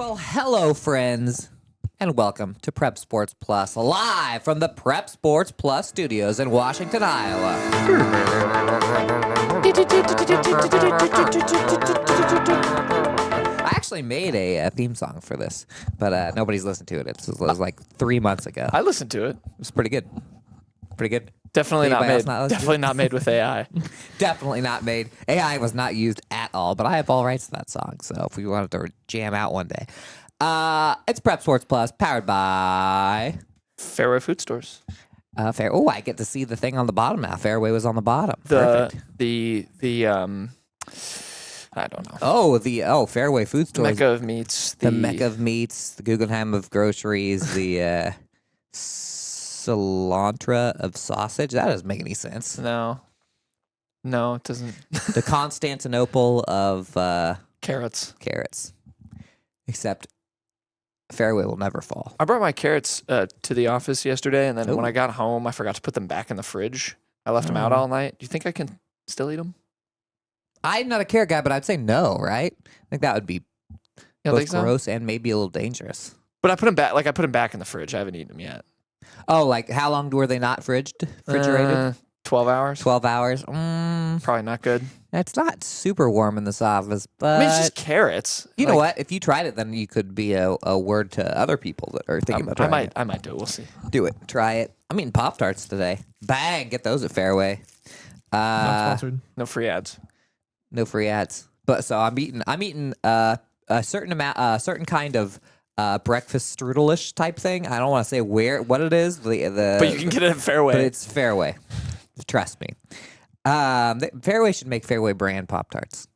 Well, hello, friends, and welcome to Prep Sports Plus, live from the Prep Sports Plus studios in Washington, Iowa. I actually made a theme song for this, but nobody's listened to it. It was like 3 months ago. I listened to it. It was pretty good. Pretty good. Definitely not Anybody else made. not listening? Definitely not made with AI. Definitely not made. AI was not used at all, but I have all rights to that song, so if we wanted to jam out one day. It's Prep Sports Plus, powered by Fairway Food Stores. Fair. Oh, I get to see the thing on the bottom now. Fairway was on the bottom. The Perfect. I don't know. Oh, Fairway Food Stores. Mecca of meats. The Mecca of meats, the Guggenheim of groceries, the Cilantro of sausage. That doesn't make any sense. No, it doesn't. The Constantinople of Carrots. carrots. Except Fairway will never fall. I brought my carrots to the office yesterday, and then Ooh. when I got home, I forgot to put them back in the fridge. I left them out all night. Do you think I can still eat them? I'm not a carrot guy, but I'd say no, right? I think that would be You don't both think so? gross and maybe a little dangerous. But I put them back. Like I put them back in the fridge. I haven't eaten them yet. Oh, like how long were they not refrigerated? 12 hours. 12 hours. Probably not good. It's not super warm in this office, but I mean, it's just carrots. you know what? If you tried it, then you could be a word to other people that are thinking about trying it. I might do it. We'll see. Do it. Try it. I'm eating Pop-Tarts today. Bang! Get those at Fairway. Not sponsored. No free ads. No free ads. But so I'm eating a certain kind of breakfast strudelish type thing. I don't want to say what it is. But you can get it at Fairway. But it's Fairway. Trust me. Fairway should make Fairway brand Pop-Tarts.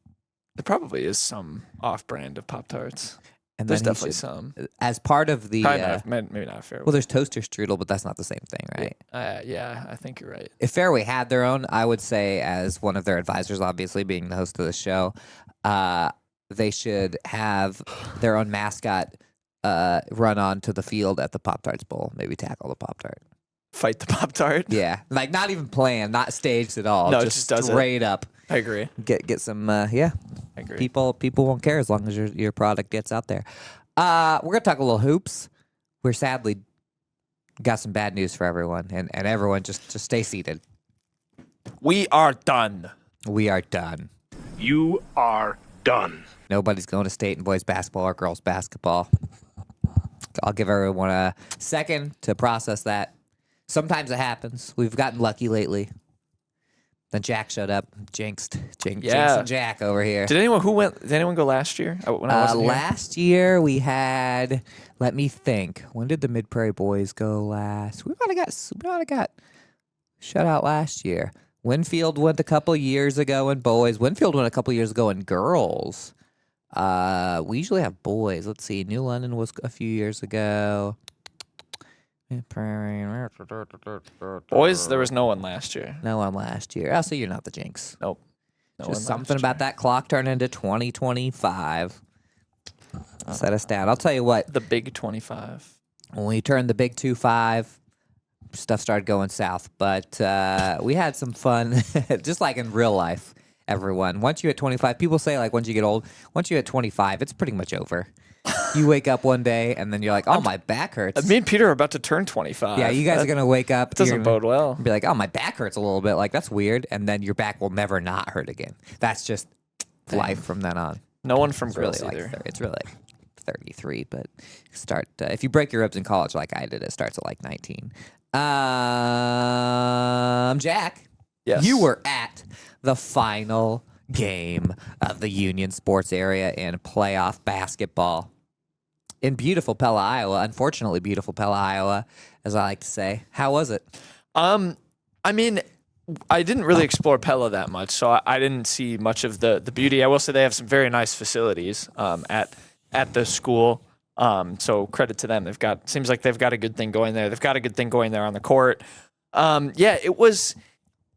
There probably is some off-brand of Pop-Tarts. And There's then he definitely should- some. As part of the Maybe not Fairway. well, there's toaster strudel, but that's not the same thing, right? Yeah, I think you're right. If Fairway had their own, I would say, as one of their advisors, obviously being the host of the show, they should have their own mascot run onto the field at the Pop-Tarts Bowl, maybe tackle the Pop-Tart. Fight the Pop-Tart? Yeah, like not even planned, not staged at all. No, it just just does it. straight up. I agree. Get some, I agree. People won't care as long as your product gets out there. We're gonna talk a little hoops. We're sadly got some bad news for everyone, and everyone just stay seated. We are done. We are done. You are done. Nobody's going to state in boys basketball or girls basketball. I'll give everyone a second to process that. Sometimes it happens. We've gotten lucky lately. Then Jack showed up, jinxed and Jack over here. Did anyone go last year? When I wasn't here? Last year we had. Let me think. When did the Mid Prairie boys go last? We might have got shut out last year. Winfield went a couple years ago in boys. Winfield went a couple years ago in girls. We usually have boys. Let's see. New London was a few years ago. Boys, there was no one last year. No one last year. I'll say you're not the jinx. Nope. No one Just last something year. about that clock turning into 2025. Set us down. I'll tell you what. The big 25. When we turned the big 2-5, stuff started going south. But we had some fun, just like in real life, everyone. Once you hit 25, people say, like, once you get old, once you hit 25, it's pretty much over. You wake up one day, and then you're like, oh, my back hurts. Me and Peter are about to turn 25. Yeah, you guys are going to wake up. It doesn't you're gonna bode well. Be like, oh, my back hurts a little bit. Like, that's weird. And then your back will never not hurt again. That's just life from then on. No one from It's girls really either. it's really like 33, but start if you break your ribs in college like I did, it starts at like 19. Jack, Yes. you were at the final game of the Union Sports Area in playoff basketball in beautiful Pella, Iowa. Unfortunately, beautiful Pella, Iowa, as I like to say. How was it? I mean, I didn't really explore Pella that much, so I didn't see much of the beauty. I will say they have some very nice facilities at the school. So credit to them. Seems like they've got a good thing going there. They've got a good thing going there on the court. It was.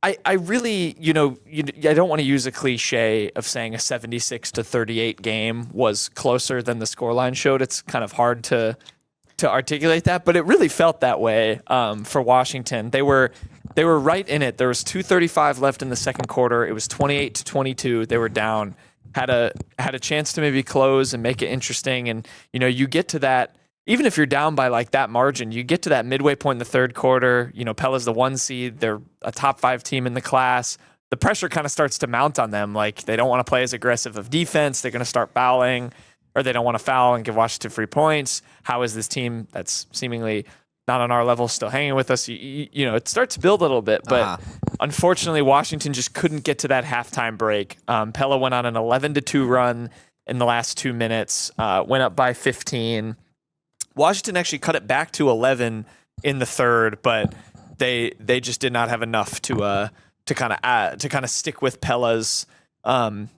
I really, I don't want to use a cliche of saying a 76-38 game was closer than the scoreline showed. It's kind of hard to articulate that, but it really felt that way for Washington. They were right in it. There was 2:35 left in the second quarter. It was 28-22. They were down, had a chance to maybe close and make it interesting. And you get to that. Even if you're down by like that margin, you get to that midway point in the third quarter. Pella's the 1 seed. They're a top 5 team in the class. The pressure kind of starts to mount on them. Like they don't want to play as aggressive of defense. They're going to start fouling, or they don't want to foul and give Washington free points. How is this team that's seemingly not on our level still hanging with us? It starts to build a little bit, but unfortunately, Washington just couldn't get to that halftime break. Pella went on an 11-2 run in the last 2 minutes, went up by 15. Washington actually cut it back to 11 in the third, but they just did not have enough to kind of stick with Pella's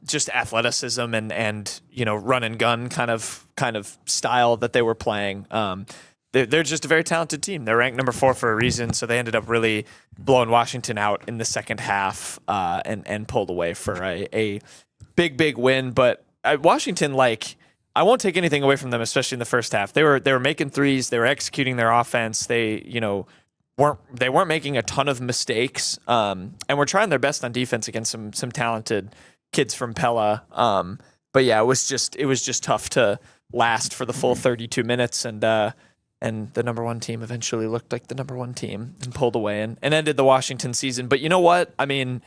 just athleticism and run and gun kind of style that they were playing. They're just a very talented team. They're ranked number 4 for a reason, so they ended up really blowing Washington out in the second half and pulled away for a big win. But Washington, I won't take anything away from them, especially in the first half. They were making threes. They were executing their offense. They weren't making a ton of mistakes, and were trying their best on defense against some talented kids from Pella. But yeah, it was just tough to last for the full 32 minutes, and the number 1 team eventually looked like the number 1 team and pulled away and ended the Washington season. But you know what? I mean,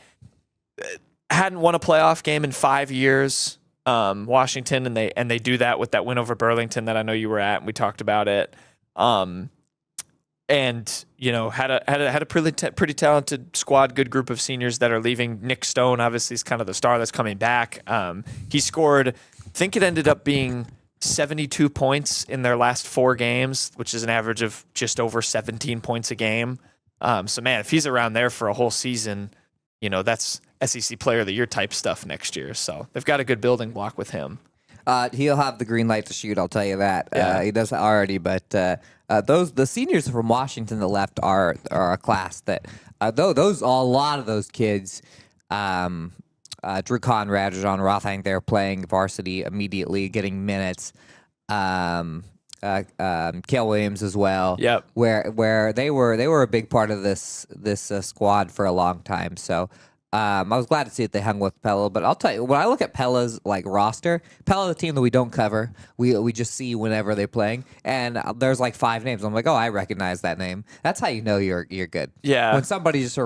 hadn't won a playoff game in 5 years. Washington, and they do that with that win over Burlington that I know you were at, and we talked about it. And had a pretty talented squad, good group of seniors that are leaving. Nick Stone obviously is kind of the star that's coming back. He scored, I think it ended up being 72 points in their last 4 games, which is an average of just over 17 points a game. So man, if he's around there for a whole season, that's SEC Player of the Year type stuff next year. So they've got a good building block with him. He'll have the green light to shoot, I'll tell you that. Yeah. He does already, but the seniors from Washington that left are a class that a lot of those kids, Drew Conrad, John Roth, I think they're playing varsity immediately, getting minutes. Cale Williams as well. Yep. Where they were a big part of this squad for a long time. So I was glad to see that they hung with Pella. But I'll tell you, when I look at Pella's roster, Pella, the team that we don't cover, we just see whenever they're playing, and there's 5 names. I'm like, oh, I recognize that name. That's how you know you're good. Yeah. When somebody just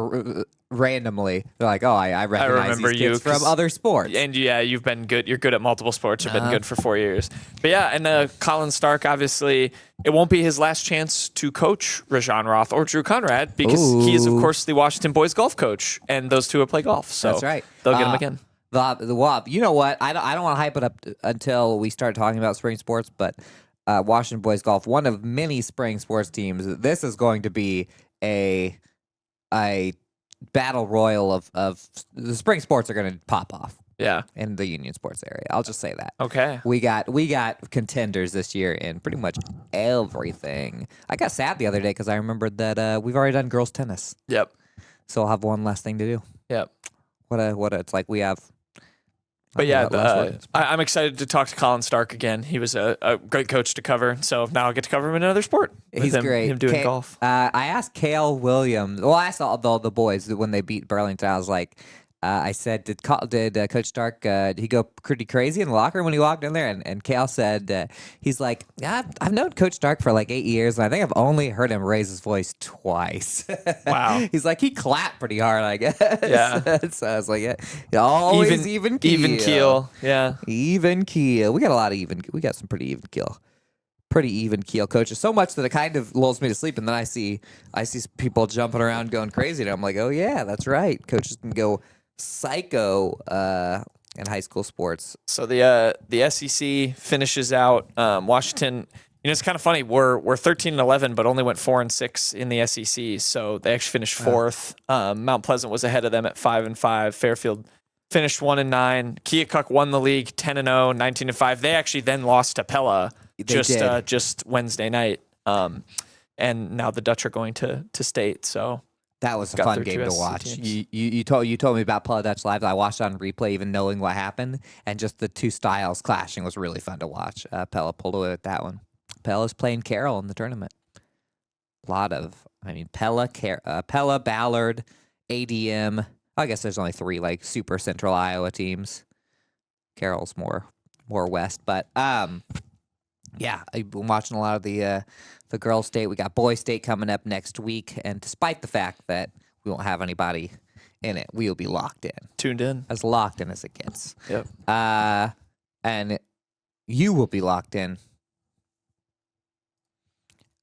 randomly, they're like, oh, I recognize remember these kids you, from other sports. And yeah, you've been good. You're good at multiple sports. You've been good for 4 years. But yeah, and Colin Stark, obviously, it won't be his last chance to coach Rajon Roth or Drew Conrad, because he is, of course, the Washington boys golf coach, and those two will play golf. So that's right. They'll get him again. The WOP. You know what? I don't want to hype it up until we start talking about spring sports, but Washington boys golf, one of many spring sports teams. This is going to be a battle royal of the spring sports are going to pop off. Yeah. In the Union sports area. I'll just say that. Okay. We got contenders this year in pretty much everything. I got sad the other day because I remembered that we've already done girls tennis. Yep. So I'll have one less thing to do. Yep. It's like we have. But yeah, I'm excited to talk to Colin Stark again. He was a great coach to cover. So now I'll get to cover him in another sport. He's great. Him doing golf. I asked Cale Williams. Well, I asked all the boys when they beat Burlington. I was like, I said, did Coach Stark, did he go pretty crazy in the locker room when he walked in there? And Cale said, he's like, yeah, I've known Coach Stark for 8 years, and I think I've only heard him raise his voice twice. Wow. He's like, he clapped pretty hard, I guess. Yeah. So I was like, yeah, always even keel. Even keel. Yeah. Even keel. We got some pretty even keel. Pretty even keel coaches, so much that it kind of lulls me to sleep, and then I see people jumping around going crazy, and I'm like, oh yeah, that's right. Coaches can go psycho in high school sports. So the SEC finishes out Washington. It's kind of funny. We're 13-11, but only went 4-6 in the SEC. So they actually finished 4th. Mount Pleasant was ahead of them at 5-5. Fairfield finished 1-9. Keokuk won the league 10-0, 19-5. They actually then lost to Pella just Wednesday night. And now the Dutch are going to state. So that was a fun game to watch. You told me about Pella Dutch Live. I watched it on replay, even knowing what happened, and just the two styles clashing was really fun to watch. Pella pulled away with that one. Pella's playing Carroll in the tournament. Pella, Ballard, ADM. I guess there's only 3 super central Iowa teams. Carroll's more west, but yeah, I've been watching a lot of the girls' state. We got boys' state coming up next week, and despite the fact that we won't have anybody in it, we will be locked in, Tuned in. as locked in as it gets. Yep. And you will be locked in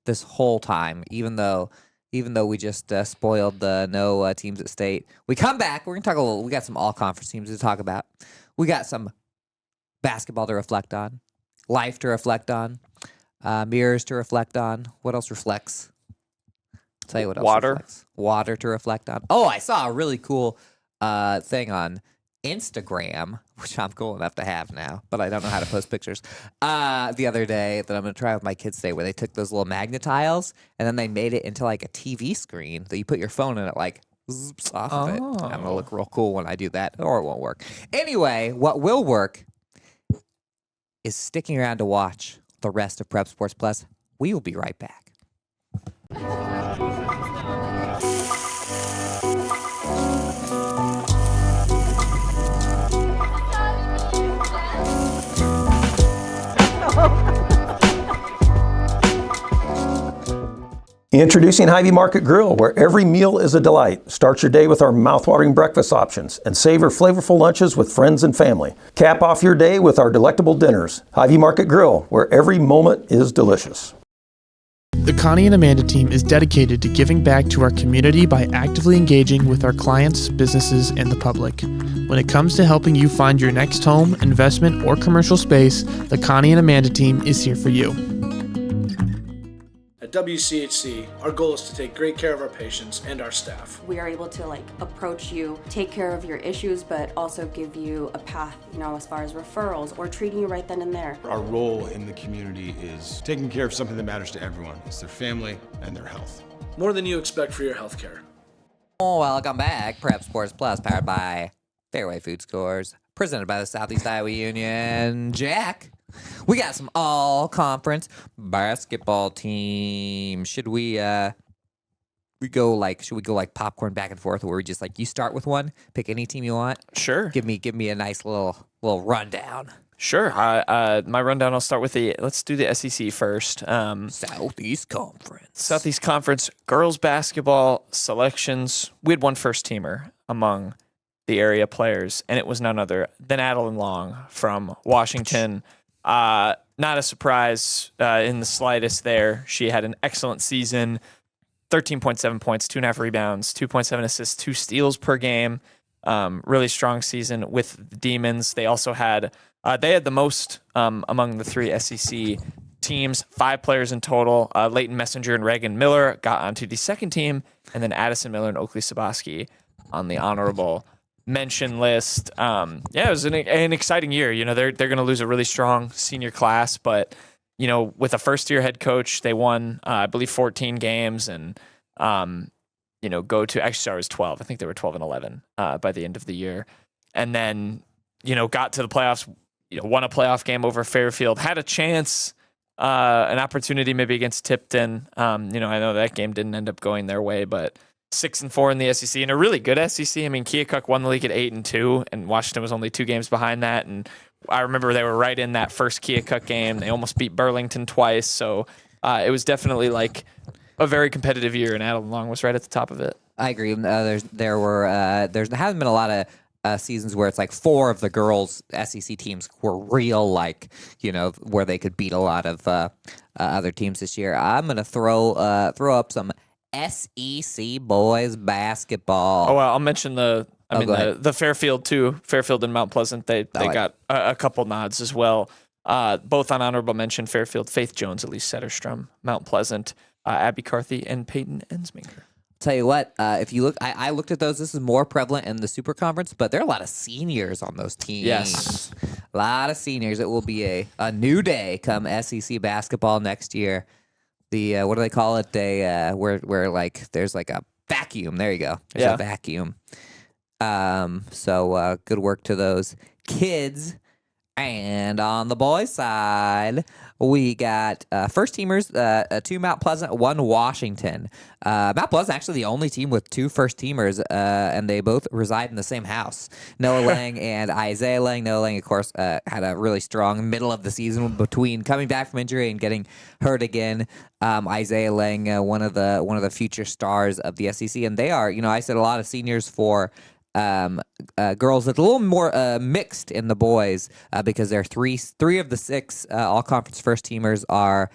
this whole time, even though we just spoiled the no teams at state. We come back. We're gonna talk a little. We got some all conference teams to talk about. We got some basketball to reflect on, life to reflect on, mirrors to reflect on. What else reflects? I'll tell you what else. Water. Reflects. Water to reflect on. Oh, I saw a really cool thing on Instagram, which I'm cool enough to have now, but I don't know how to post pictures. The other day that I'm going to try with my kids today, where they took those little magnet tiles and then they made it into like a TV screen that you put your phone in, it like zips off of it. I'm going to look real cool when I do that, or it won't work. Anyway, what will work is sticking around to watch the rest of Prep Sports Plus. We will be right back. Introducing Hy-Vee Market Grill, where every meal is a delight. Start your day with our mouth-watering breakfast options and savor flavorful lunches with friends and family. Cap off your day with our delectable dinners. Hy-Vee Market Grill, where every moment is delicious. The Connie and Amanda team is dedicated to giving back to our community by actively engaging with our clients, businesses, and the public. When it comes to helping you find your next home, investment, or commercial space, the Connie and Amanda team is here for you. At WCHC, our goal is to take great care of our patients and our staff. We are able to approach you, take care of your issues, but also give you a path, as far as referrals or treating you right then and there. Our role in the community is taking care of something that matters to everyone. It's their family and their health. More than you expect for your health care. Welcome back. Prep Sports Plus, powered by Fairway Food Scores, presented by the Southeast Iowa Union. Jack, we got some all-conference basketball teams. Should we go like popcorn back and forth, where we just you start with one, pick any team you want? Sure. Give me a nice little rundown. Sure. My rundown, I'll start with let's do the SEC first. Southeast Conference. Southeast Conference girls basketball selections. We had one first teamer among the area players, and it was none other than Adeline Long from Washington. Not a surprise in the slightest there. She had an excellent season, 13.7 points, 2.5 rebounds, 2.7 assists, 2 steals per game. Really strong season with the Demons. They also had the most among the 3 SEC teams, 5 players in total. Leighton Messenger and Reagan Miller got onto the second team, and then Addison Miller and Oakley Sabaski on the honorable mention list. It was an exciting year. They're going to lose a really strong senior class, but with a first year head coach, they won I believe 14 games and go to, actually sorry, it was 12. I think they were 12 and 11 by the end of the year, and then got to the playoffs. Won a playoff game over Fairfield, had a chance, an opportunity maybe against Tipton. I know that game didn't end up going their way, but 6-4 in the SEC, and a really good SEC. I mean, Keokuk won the league at 8-2, and Washington was only 2 games behind that. And I remember they were right in that first Keokuk game. They almost beat Burlington twice, so it was definitely a very competitive year, and Adeline Long was right at the top of it. I agree. There hasn't been a lot of seasons where it's 4 of the girls' SEC teams were real, where they could beat a lot of other teams this year. I'm gonna throw up some SEC boys basketball. Oh, well, I'll mention the Fairfield too. Fairfield and Mount Pleasant, they got a couple nods as well. Both on honorable mention. Fairfield, Faith Jones, Elise Setterstrom. Mount Pleasant, Abby Carthy and Peyton Ensminger. Tell you what, if you look, I looked at those. This is more prevalent in the Super Conference, but there are a lot of seniors on those teams. Yes, a lot of seniors. It will be a new day come SEC basketball next year. The what do they call it? Where there's a vacuum. There you go. There's a vacuum. So good work to those kids. And on the boys' side, we got first teamers, 2 Mount Pleasant, 1 Washington. Mount Pleasant actually the only team with 2 first teamers, and they both reside in the same house. Noah Lang and Isaiah Lang. Noah Lang, of course, had a really strong middle of the season between coming back from injury and getting hurt again. Isaiah Lang, one of the future stars of the SEC, and they are, I said a lot of seniors for girls. It's a little more mixed in the boys because there are three of the 6 all-conference first teamers are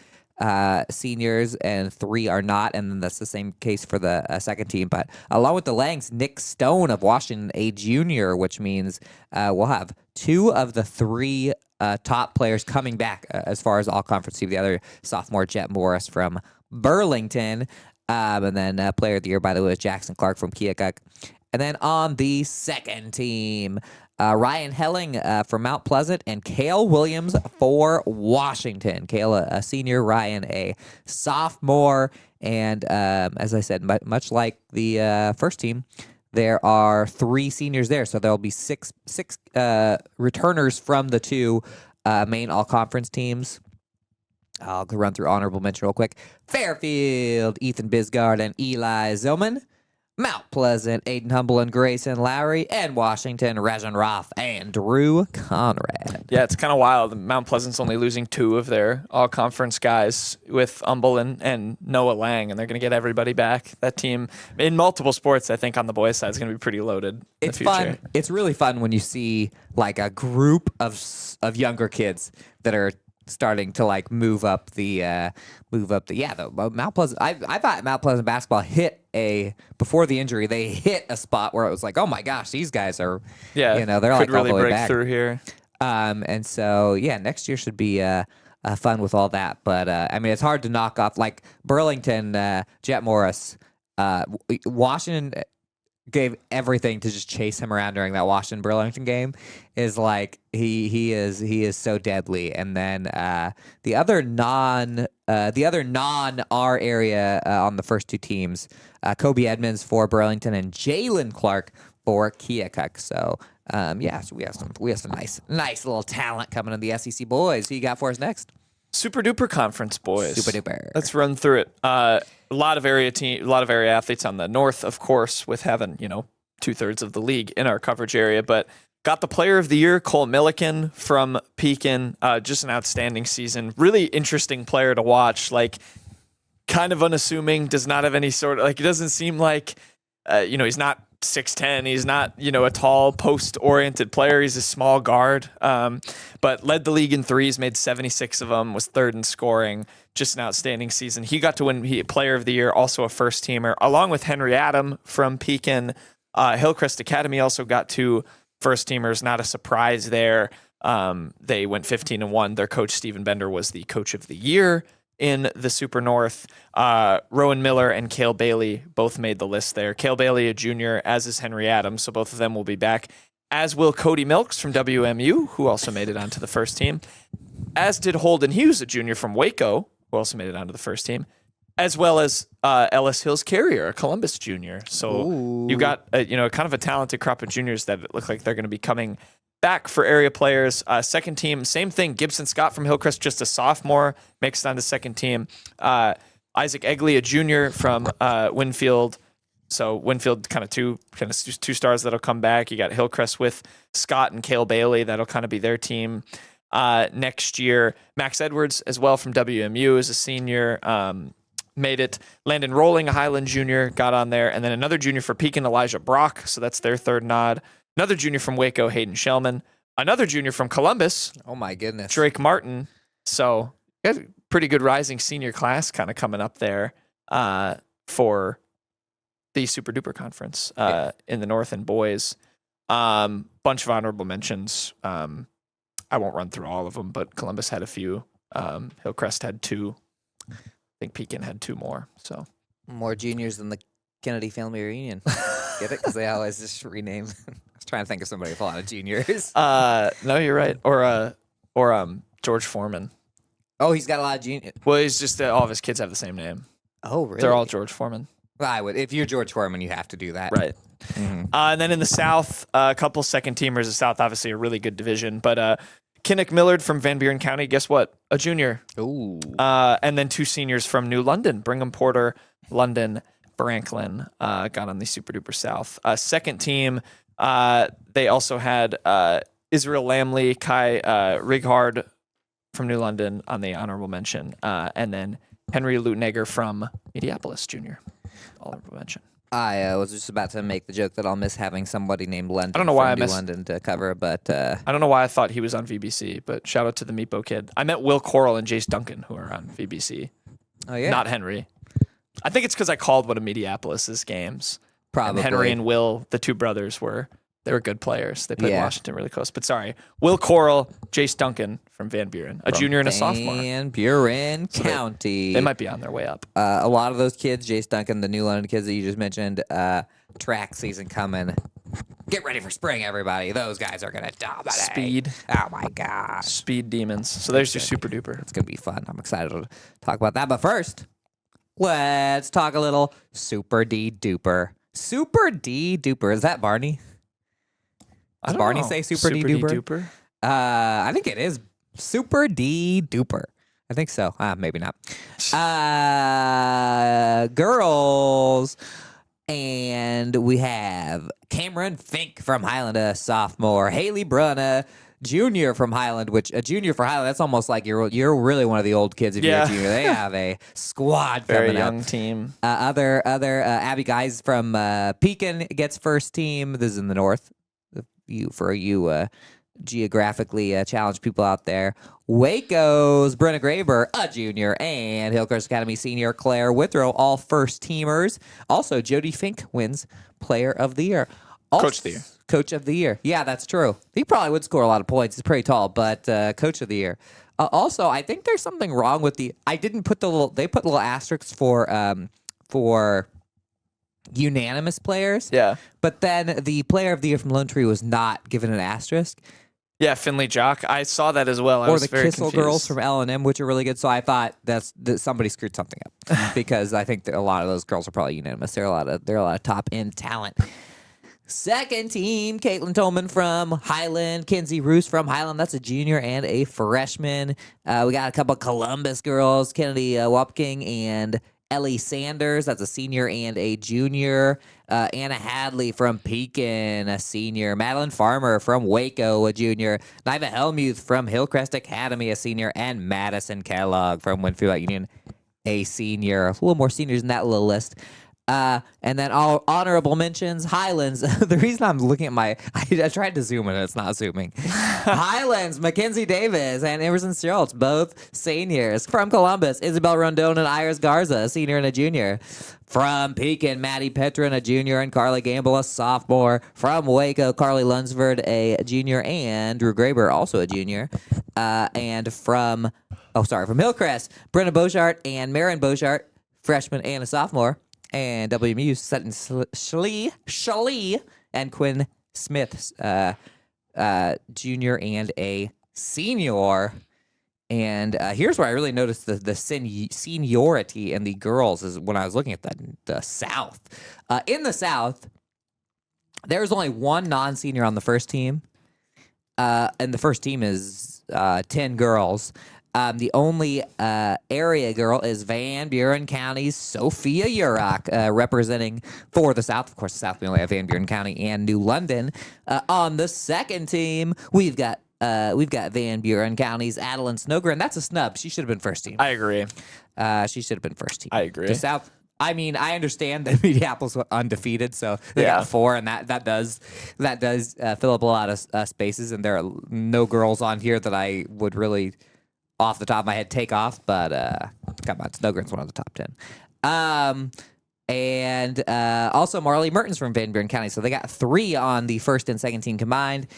seniors and 3 are not, and then that's the same case for the second team. But along with the Langs, Nick Stone of Washington, a junior, which means we'll have 2 of the 3 top players coming back as far as all-conference team. The other sophomore, Jet Morris from Burlington, and then player of the year, by the way, was Jackson Clark from Keokuk. And then on the second team, Ryan Helling for Mount Pleasant and Cale Williams for Washington. Cale, a senior, Ryan, a sophomore. And as I said, much like the first team, there are 3 seniors there. So there'll be six returners from the 2 main all-conference teams. I'll run through honorable mention real quick. Fairfield, Ethan Bisgard and Eli Zillman. Mount Pleasant, Aiden Humble and Grayson Lowry, and Washington, Rajan Roth and Drew Conrad. Yeah, it's kind of wild. Mount Pleasant's only losing 2 of their all-conference guys with Humble and Noah Lang, and they're going to get everybody back. That team, in multiple sports, I think on the boys' side, is going to be pretty loaded. It's fun. It's really fun when you see like a group of younger kids that are starting to move up the Mount Pleasant. I thought Mount Pleasant basketball before the injury, they hit a spot where it was like, oh my gosh, these guys are they're like really all the way break back through here. And so next year should be fun with all that. But I mean, it's hard to knock off like Burlington, Jet Morris, Washington gave everything to just chase him around during that Washington Burlington game. Is like he is so deadly. And then the other non our area on the first 2 teams, Kobe Edmonds for Burlington and Jalen Clark for Keokuk. So so we have some nice little talent coming in the SEC boys. Who you got for us next? Super duper conference boys. Super duper. Let's run through it. A lot of area athletes on the north, of course, with having 2/3 of the league in our coverage area. But got the player of the year, Cole Milliken from Pekin. Just an outstanding season. Really interesting player to watch. Like kind of unassuming. Does not have any sort of it doesn't seem like he's not 6'10". He's not, a tall post-oriented player. He's a small guard, but led the league in threes, made 76 of them, was 3rd in scoring. Just an outstanding season. He got to win Player of the Year, also a first-teamer, along with Henry Adam from Pekin. Hillcrest Academy also got 2 first-teamers. Not a surprise there. They went 15-1. Their coach, Stephen Bender, was the coach of the year in the Super North. Rowan Miller and Cale Bailey both made the list there. Cale Bailey, a junior, as is Henry Adams, so both of them will be back, as will Cody Milks from WMU, who also made it onto the first team, as did Holden Hughes, a junior from Waco, who also made it onto the first team, as well as Ellis Hills Carrier, a Columbus junior. So you've got kind of a talented crop of juniors that look like they're going to be coming back for area players. Second team, same thing. Gibson Scott from Hillcrest, just a sophomore, makes it on the second team. Isaac Egley, a junior from Winfield. So Winfield, kind of two stars that'll come back. You got Hillcrest with Scott and Cale Bailey. That'll kind of be their team next year. Max Edwards as well from WMU is a senior. Made it. Landon Rolling, a Highland junior, got on there. And then another junior for Pekin, Elijah Brock. So that's their third nod. Another junior from Waco, Hayden Shellman. Another junior from Columbus. Oh, my goodness. Drake Martin. So you got a pretty good rising senior class kind of coming up there for the Super Duper Conference in the North and boys. Bunch of honorable mentions. I won't run through all of them, but Columbus had a few. Hillcrest had 2. I think Pekin had 2 more. So more juniors than the Kennedy Family Reunion. Get it? Because they always just rename. I was trying to think of somebody with a lot of juniors. No, you're right. Or George Foreman. Oh, he's got a lot of juniors. Well, he's just all of his kids have the same name. Oh, really? They're all George Foreman. Well, I would. If you're George Foreman, you have to do that. Right. Mm-hmm. And then in the South, a couple second teamers. The South, obviously, a really good division. But Kinnick Millard from Van Buren County. Guess what? A junior. Ooh. And then 2 seniors from New London. Brigham Porter, London, Branklin got on the Super Duper South. Second team, they also had Israel Lamley, Kai Righard from New London on the honorable mention, and then Henry Lutnegger from Mediapolis Junior. Honorable mention. I was just about to make the joke that I'll miss having somebody named London I don't know why from I New London to cover, but I don't know why I thought he was on VBC, but shout out to the Meepo kid. I met Will Coral and Jace Duncan, who are on VBC. oh yeah, Not Henry. I think it's because I called one of Mediapolis' games. probably And Henry and Will, the 2 brothers, they were good players. They played Yeah. Washington really close. But sorry, Will Coral, Jace Duncan from Van Buren, a junior and a sophomore. Van Buren County. They might be on their way up. A lot of those kids, Jace Duncan, the New London kids that you just mentioned, track season coming. Get ready for spring, everybody. Those guys are gonna dominate. Speed. Oh my gosh, Speed demons. So there's your super duper. it's gonna be fun. I'm excited to talk about that. But first, let's talk a little Super D Duper. Super D Duper. Is that Barney? Does Barney say Super D Duper? I think it is Super D Duper. I think so. Maybe not. Girls. And we have Cameron Fink from Highland, a sophomore. Haley Brunna, junior from Highland, which a junior for Highland, that's almost like you're really one of the old kids if you're a junior. They have a squad Very coming young up. team. Other Abby Guys from Pekin gets first team. This is in the north. For you geographically challenged people out there. Waco's Brenna Graber, a junior, and Hillcrest Academy senior Claire Withrow, all first teamers. Also, Jody Fink wins Player of the Year. Coach of the Year. Coach of the Year. Yeah, that's true. He probably would score a lot of points. He's pretty tall, but Coach of the Year. Also, I think there's something wrong with I didn't put they put little asterisks for unanimous players. Yeah. But then the Player of the Year from Lone Tree was not given an asterisk. Yeah, Finley Jock. I saw that as well. I Or was the very Kissel confused. girls from L&M, which are really good. So I thought that somebody screwed something up because I think that a lot of those girls are probably unanimous. They're a lot of top end talent. Second team, Caitlin Tolman from Highland, Kinsey Roos from Highland. That's a junior and a freshman. We got a couple Columbus girls, Kennedy Wapking and Ellie Sanders, that's a senior and a junior. Anna Hadley from Pekin, a senior. Madeline Farmer from Waco, a junior. Niva Helmuth from Hillcrest Academy, a senior. And Madison Kellogg from Winfield Union, a senior. A little more seniors in that little list. And then all honorable mentions, Highlands. The reason I'm looking at I tried to zoom in, it's not zooming. Highlands, Mackenzie Davis and Emerson Schultz, both seniors. From Columbus, Isabel Rondon and Iris Garza, a senior and a junior. From Pekin, Maddie Petrin, a junior, and Carly Gamble, a sophomore. From Waco, Carly Lunsford, a junior, and Drew Graber, also a junior. And from Hillcrest, Brenna Beauchart and Marin Beauchart, freshman and a sophomore. And WMU, Sutton Shalee, and Quinn Smith, junior and a senior. And here's where I really noticed the seniority in the girls is when I was looking at the South. In the South, there's only one non-senior on the first team. And the first team is 10 girls. The only area girl is Van Buren County's Sophia Urach, representing for the South. Of course, the South, we only have Van Buren County and New London. On the second team, we've got Van Buren County's Adeline Snogren. That's a snub. She should have been first team. I agree. She should have been first team. I agree. The South. I mean, I understand that Mediapolis was undefeated, so they got 4, and that does fill up a lot of spaces. And there are no girls on here that I would really, off the top of my head, take off, but come on, Snogren's one of the top 10. And also Marley Mertens from Van Buren County. So they got 3 on the first and second team combined.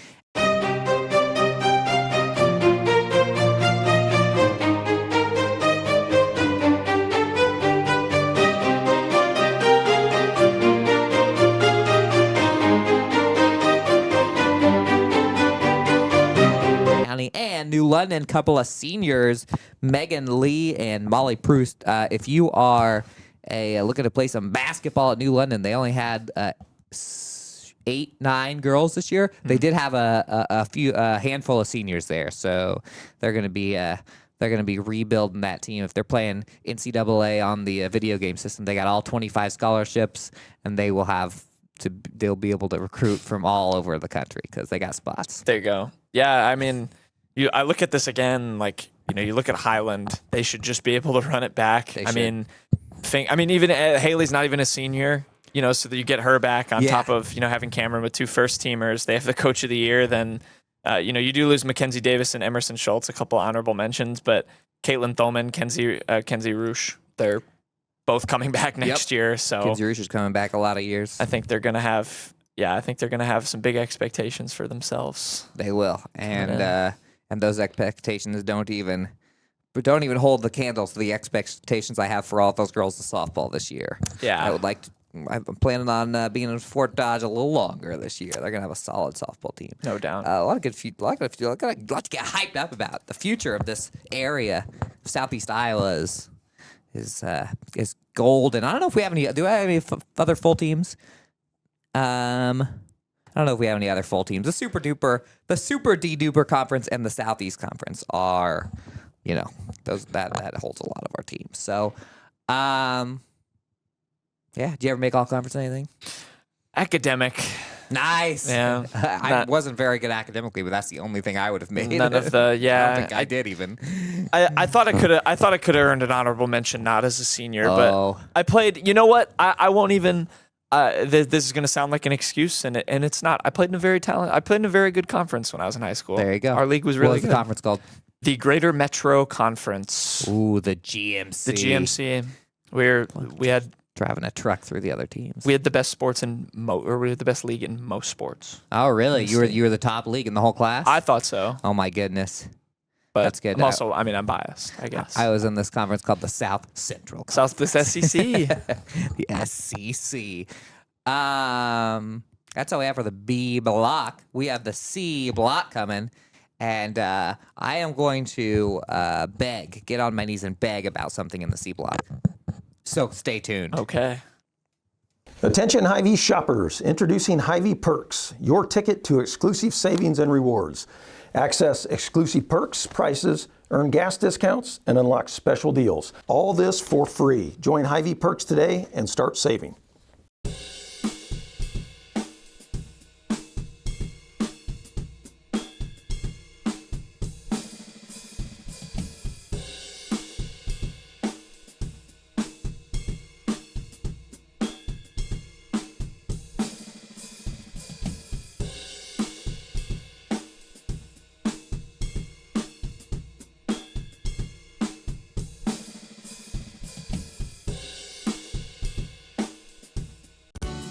And New London, couple of seniors, Megan Lee and Molly Proust. If you are looking to play some basketball at New London, they only had 8, 9 girls this year. They did have a handful of seniors there, so they're going to be rebuilding that team. If they're playing NCAA on the video game system, they got all 25 scholarships, and they'll be able to recruit from all over the country because they got spots. There you go. Yeah, I mean, I look at this again, like, you look at Highland, they should just be able to run it back. Even Haley's not even a senior, so that you get her back on top of, having Cameron with 2 first-teamers. They have the coach of the year. Then, you do lose Mackenzie Davis and Emerson Schultz, a couple honorable mentions, but Caitlin Thoman, Kenzie Roosh, they're both coming back next year. So Kenzie Roosh is coming back a lot of years. I think they're going to have some big expectations for themselves. They will. And those expectations don't even hold the candles to the expectations I have for all of those girls in softball this year. Yeah. I'm planning on being in Fort Dodge a little longer this year. They're gonna have a solid softball team, no doubt. A lot to get hyped up about. The future of this area, Southeast Iowa, is golden. I don't know if we have any. Do I have any other full teams? I don't know if we have any other full teams. The Super D-Duper Conference and the Southeast Conference are, those that holds a lot of our teams. So, yeah. Do you ever make all conference anything? Academic. Nice. Yeah. I wasn't very good academically, but that's the only thing I would have made. None of the. Yeah. I don't think I did even. I thought I could have. I thought I could have earned an honorable mention, not as a senior, but I played. You know what? I won't even. This is going to sound like an excuse, and it's not. I played in a very good conference when I was in high school. There you go. Our league was really what was good. The conference called? The Greater Metro Conference. Ooh, the GMC. The GMC. We had driving a truck through the other teams. We had the best sports we had the best league in most sports. Oh, really? You were the top league in the whole class? I thought so. Oh my goodness. But that's good. I'm biased, I guess. I was in this conference called the South Central Conference. South SEC. The SEC. That's all we have for the B block. We have the C block coming, and I am going to get on my knees and beg about something in the C block. So stay tuned. Okay. Attention Hy-Vee shoppers, introducing Hy-Vee Perks, your ticket to exclusive savings and rewards. Access exclusive perks, prices, earn gas discounts, and unlock special deals. All this for free. Join Hy-Vee Perks today and start saving.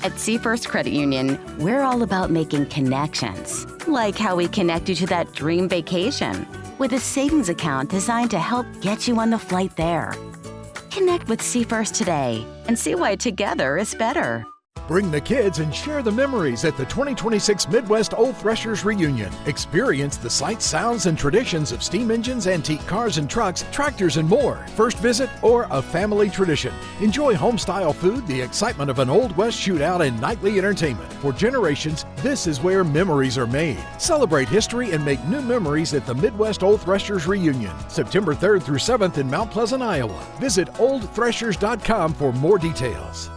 At Seafirst Credit Union, we're all about making connections, like how we connect you to that dream vacation with a savings account designed to help get you on the flight there. Connect with Seafirst today and see why together is better. Bring the kids and share the memories at the 2026 Midwest Old Threshers Reunion. Experience the sights, sounds, and traditions of steam engines, antique cars and trucks, tractors, and more. First visit or a family tradition. Enjoy home-style food, the excitement of an Old West shootout, and nightly entertainment. For generations, this is where memories are made. Celebrate history and make new memories at the Midwest Old Threshers Reunion, September 3rd through 7th in Mount Pleasant, Iowa. Visit oldthreshers.com for more details.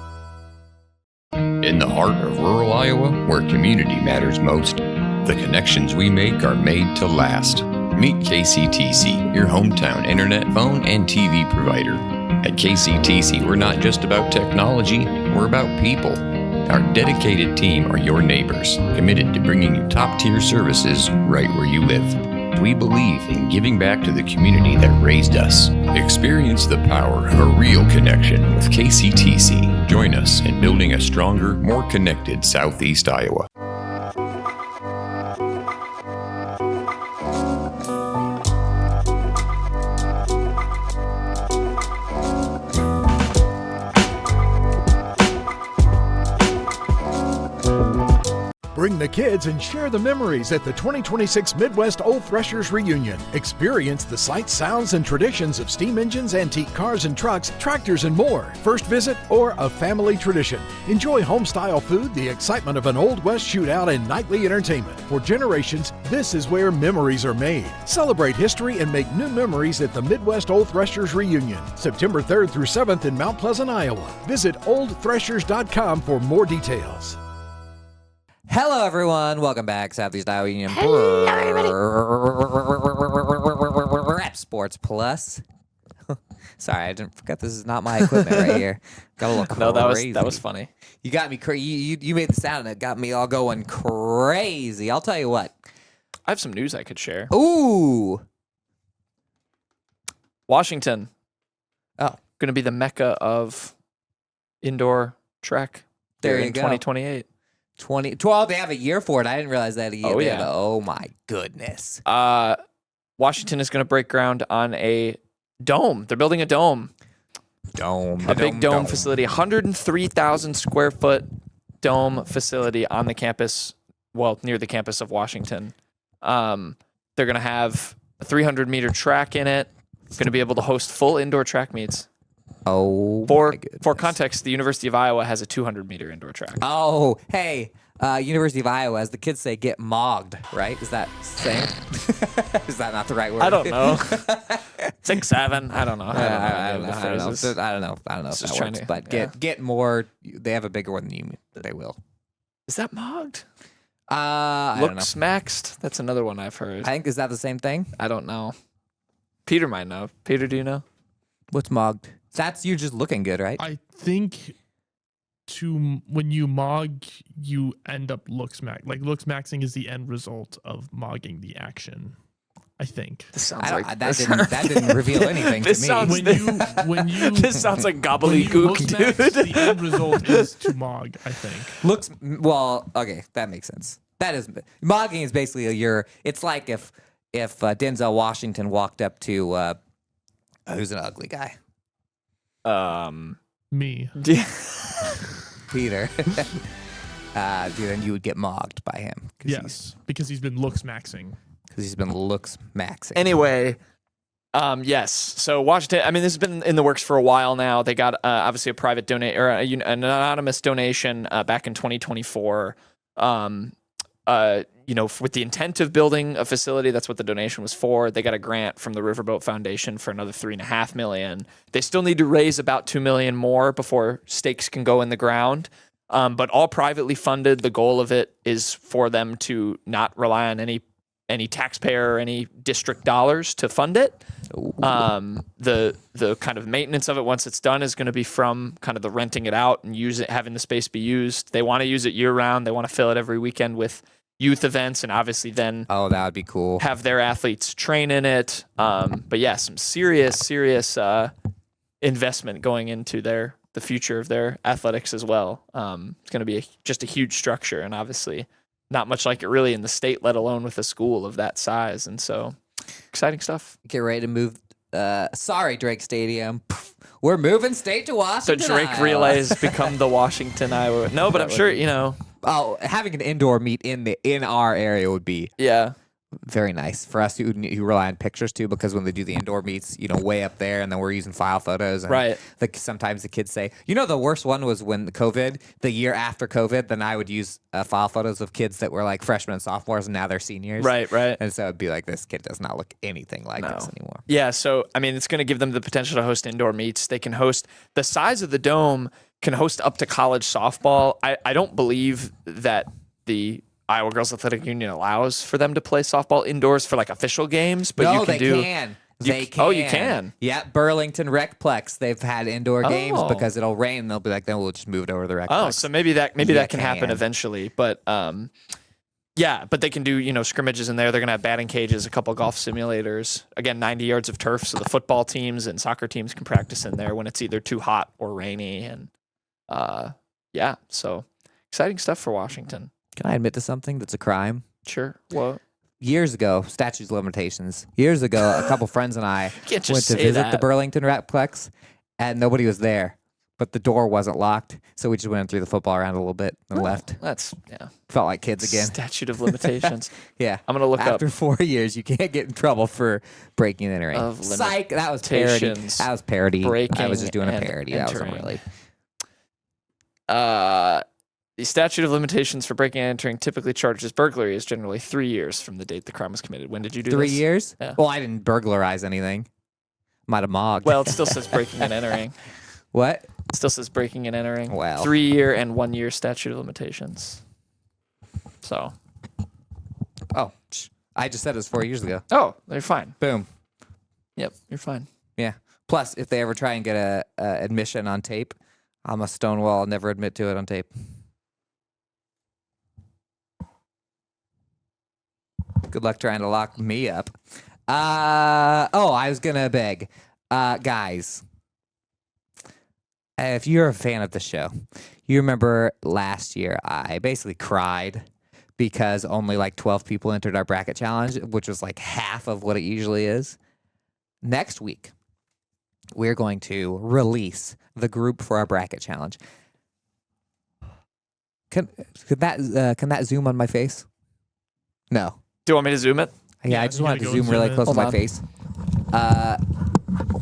In the heart of rural Iowa, where community matters most, the connections we make are made to last. Meet KCTC, your hometown internet, phone, and TV provider. At KCTC, we're not just about technology, we're about people. Our dedicated team are your neighbors, committed to bringing you top-tier services right where you live. We believe in giving back to the community that raised us. Experience the power of a real connection with KCTC. Join us in building a stronger, more connected Southeast Iowa. Bring the kids and share the memories at the 2026 Midwest Old Threshers Reunion. Experience the sights, sounds, and traditions of steam engines, antique cars and trucks, tractors, and more. First visit or a family tradition. Enjoy home-style food, the excitement of an Old West shootout, and nightly entertainment. For generations, this is where memories are made. Celebrate history and make new memories at the Midwest Old Threshers Reunion, September 3rd through 7th in Mount Pleasant, Iowa. Visit oldthreshers.com for more details. Hello, everyone. Welcome back. Southeast Iowa Union Prep Sports Plus. Sorry, I didn't forget this is not my equipment right here. Got a little No, crazy. that was funny. You got me crazy. You made the sound and it got me all going crazy. I'll tell you what. I have some news I could share. Ooh. Washington. Oh. Going to be the mecca of indoor track. There you in go. 2028. 12, they have a year for it. I didn't realize that. Oh, yeah. Oh, my goodness. Washington is going to break ground on a dome. They're building a dome. A big dome facility. 103,000 square foot dome facility on the campus, well, near the campus of Washington. They're going to have a 300-meter track in it. Going to be able to host full indoor track meets. Oh, For context, the University of Iowa has a 200-meter indoor track. Oh, hey, University of Iowa, as the kids say, get mogged, right? Is that same? Is that not the right word? I don't know. 6'7". I don't know. I don't know. I don't know if Just that trying works, to- but yeah. get more. They have a bigger one than you. They will. Is that mogged? I don't know. Looks maxed. That's another one I've heard. I think, is that the same thing? I don't know. Peter might know. Peter, do you know? What's mogged? That's you just looking good, right? I think when you mog, you end up looks max. Like looks maxing is the end result of mogging the action. I think. This sounds like that didn't reveal anything to me. When you this sounds like when you gobbledygook, looks max, dude. the end result is to mog. I think. Looks well. Okay, that makes sense. That is mogging is basically it's like if Denzel Washington walked up to who's an ugly guy. Me. Peter. Then you would get mogged by him. Yes, because he's been looks maxing. Because he's been looks maxing. Anyway, yes. So Washington. I mean, this has been in the works for a while now. They got obviously a private donate or an anonymous donation back in 2024. With the intent of building a facility, that's what the donation was for. They got a grant from the Riverboat Foundation for another $3.5 million. They still need to raise about $2 million more before stakes can go in the ground. But all privately funded. The goal of it is for them to not rely on any taxpayer or any district dollars to fund it. The kind of maintenance of it once it's done is going to be from kind of the renting it out and having the space be used. They want to use it year round. They want to fill it every weekend with youth events and obviously then that would be cool. Have their athletes train in it. But yeah, some serious investment going into the future of their athletics as well. It's going to be just a huge structure and obviously not much like it really in the state, let alone with a school of that size. And so exciting stuff. Get ready to move. Sorry, Drake Stadium. We're moving state to Washington. So Drake Iowa. Relay has become the Washington, Iowa. No, but I'm sure, Oh, having an indoor meet in our area would be very nice for us who rely on pictures too, because when they do the indoor meets, way up there, and then we're using file photos. And right. Sometimes the kids say, the worst one was when the year after COVID, then I would use file photos of kids that were like freshmen and sophomores, and now they're seniors. Right. And so it'd be like, this kid does not look anything like us anymore. Yeah. So, I mean, it's going to give them the potential to host indoor meets. They can host the size of the dome can host up to college softball. I don't believe that the Iowa Girls Athletic Union allows for them to play softball indoors for like official games, but you can do. They can. Oh, you can. Yeah, Burlington Recplex. They've had indoor games because it'll rain. They'll be like, then we'll just move it over to the Recplex. Oh, so maybe that can happen eventually. But yeah, but they can do scrimmages in there. They're gonna have batting cages, a couple golf simulators. Again, 90 yards of turf, so the football teams and soccer teams can practice in there when it's either too hot or rainy. And yeah, so exciting stuff for Washington. Can I admit to something that's a crime? Sure. What? Years ago, statutes of limitations. Years ago, a couple friends and I went to visit the Burlington Recplex, and nobody was there. but the door wasn't locked, so we just went through the football around a little bit and left. That's Felt like kids again. statute of limitations. Yeah. I'm gonna look After up 4 years, you can't get in trouble for breaking and entering. Of Psych. That was parody. limitations, That was parody. I breaking was just doing a and parody. That wasn't entering. really. The statute of limitations for breaking and entering, typically charged as burglary, is generally 3 years from the date the crime was committed. When did you do 3 this? years? Yeah. Well, I didn't burglarize anything. Might have mogged. Well, it still says breaking and entering. What? It still says breaking and entering. Well. 3 year and 1 year statute of limitations. So. Oh, I just said it was 4 years ago. Oh, you're fine. Boom. Yep, you're fine. Yeah. Plus, if they ever try and get a admission on tape, I'm a stonewall. I'll never admit to it on tape. Good luck trying to lock me up. I was going to beg. Guys, if you're a fan of the show, you remember last year I basically cried because only like 12 people entered our bracket challenge, which was like half of what it usually is. Next week, we're going to release the group for our bracket challenge. Can that zoom on my face? No. Do you want me to zoom it? Yeah, I just you wanted to gotta go zoom really zoom in. close to Hold my on. face.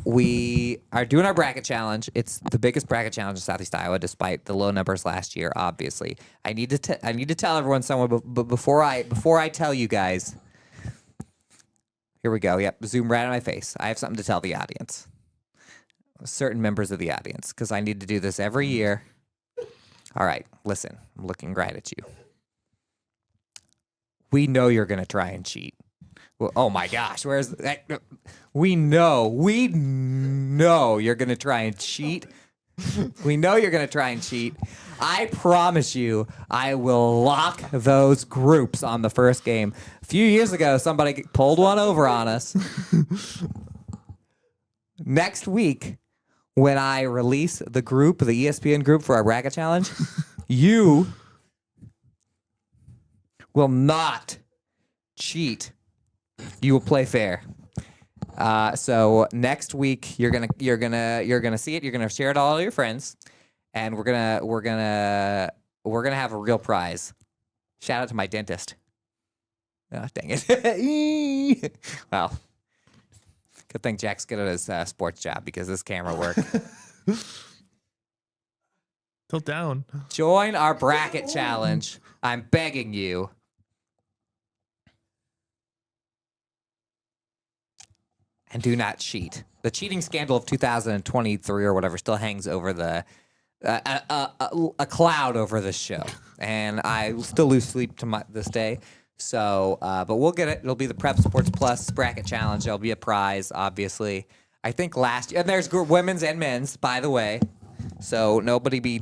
We are doing our bracket challenge. It's the biggest bracket challenge in Southeast Iowa, despite the low numbers last year. Obviously, I need to tell everyone somewhere. But before I tell you guys, here we go. Yep, zoom right on my face. I have something to tell the audience, certain members of the audience, because I need to do this every year. All right, listen. I'm looking right at you. We know you're going to try and cheat. Well, oh my gosh, where's that? We know you're going to try and cheat. We know you're going to try and cheat. I promise you, I will lock those groups on the first game. A few years ago, somebody pulled one over on us. Next week, when I release the group, the ESPN group for our bracket challenge, you will not cheat. You will play fair. So next week you're gonna see it. You're gonna share it to all your friends, and we're gonna have a real prize. Shout out to my dentist. Oh, dang it! Well, good thing Jack's good at his sports job because this camera work. Tilt down. Join our bracket challenge. I'm begging you. And do not cheat. The cheating scandal of 2023 or whatever still hangs over the a cloud over this show, and I still lose sleep to this day. So, but we'll get it. It'll be the Prep Sports Plus bracket challenge. There'll be a prize, obviously. I think last year, and there's women's and men's, by the way. So nobody be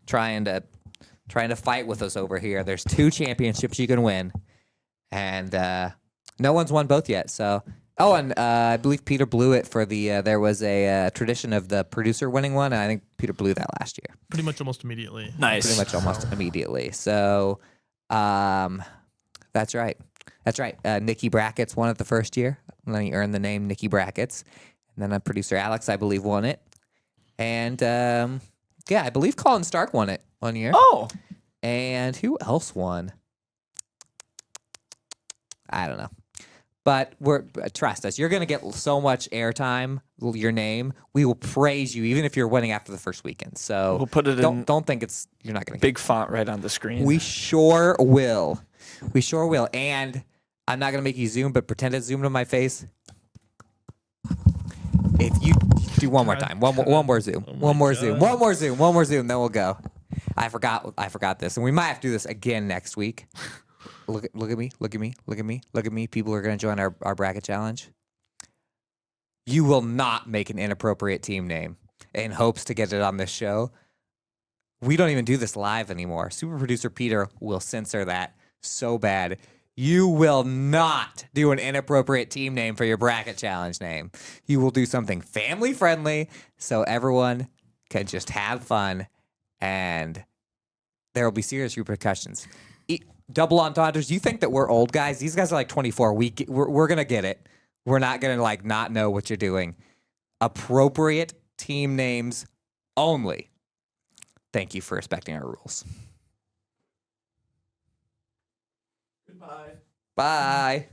trying to fight with us over here. There's 2 championships you can win, and no one's won both yet. So. Oh, and I believe Peter blew it for the. There was a tradition of the producer winning one, and I think Peter blew that last year. Pretty much almost immediately. Nice. Pretty much almost immediately. So, that's right. That's right. Nikki Brackets won it the first year, and then he earned the name Nikki Brackets. And then producer Alex, I believe, won it. And yeah, I believe Colin Stark won it 1 year. Oh. And who else won? I don't know. But trust us, you're going to get so much airtime, your name. We will praise you, even if you're winning after the first weekend. So We'll put it in don't think you're not going to big font right on the screen. We sure will. We sure will. And I'm not going to make you zoom, but pretend it's zoomed on my face. If you do one more time, one more zoom, one more zoom, then we'll go. I forgot this, and we might have to do this again next week. Look at me. People who are going to join our bracket challenge. You will not make an inappropriate team name in hopes to get it on this show. We don't even do this live anymore. Super producer Peter will censor that so bad. You will not do an inappropriate team name for your bracket challenge name. You will do something family friendly so everyone can just have fun, and there will be serious repercussions. Double entendres. You think that we're old guys? These guys are like 24. We're gonna get it. We're not gonna not know what you're doing. Appropriate team names only. Thank you for respecting our rules. Goodbye. Bye.